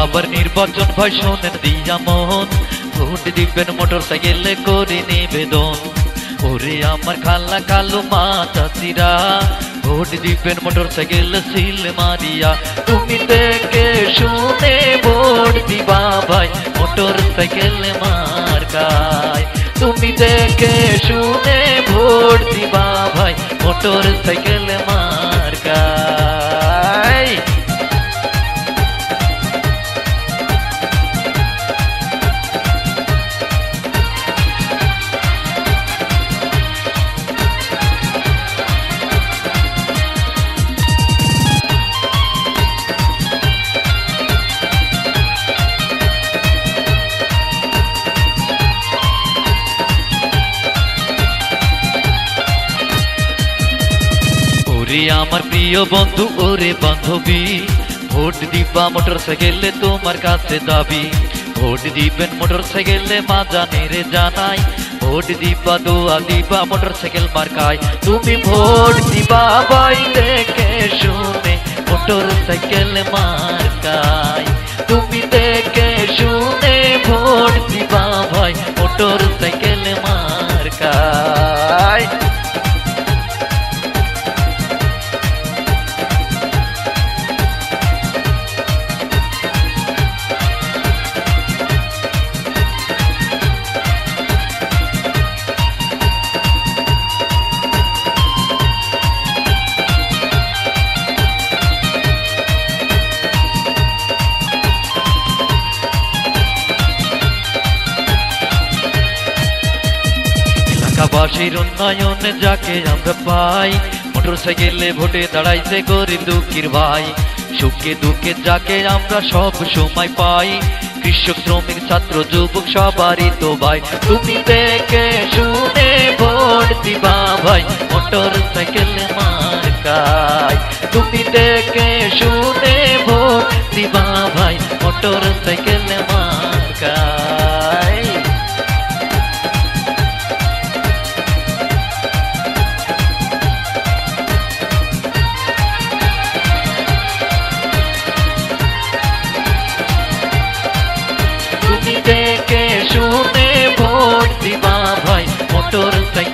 আবার নির্বাচন ভাই শোনেন দিয়া মন, ভোট দিবেন মোটর সাইকেলে করে নিবেদন। ওরে আমার খালা কালো মা চাচিরা, ভোট দিবেন মোটর সাইকেল সিল মারিয়া। তুমি দেখে শুনে ভোট দিবা ভাই মোটর সাইকেল মার্কায়। তুমি দেখে শুনে ভোট দিবা ভাই মোটর সাইকেল মার্কায়। ওরে আমার প্রিয় বন্ধু ওরে বান্ধবী, ভোট দিবা মোটর সাইকেলে তোমার কাছে দাবি। ভোট দিবেন মোটর সাইকেলে মা জানে রে জানাই, ভোট দিবা দোয়া দিবা মোটর সাইকেল মার্কায়। তুমি ভোট দিবা ভাই দেখে শুনে মোটর সাইকেল মার্কায়। তুমি দেখে শুনে ভোট দিবা ভাই মোটর সাইকেল মার্কায়। এলাকাবাসীর উন্নয়নে যাকে আমরা পাই, মোটর সাইকেলে ভোটে দাঁড়াইছে গরিব দুঃখীর ভাই। সুখে দুঃখে যাকে আমরা সব সময় পাই, কৃষক শ্রমিক ছাত্র যুবক সবারই তো ভাই। তুমি দেখে শুনে ভোট দিবা ভাই মোটর সাইকেল মার্কায়। তুমি দেখে শুনে ভোট দিবা ভাই মোটর সাইকেল মার্কায়। দেখে শুনে ভোট দিবা ভাই মোটর সাইকেল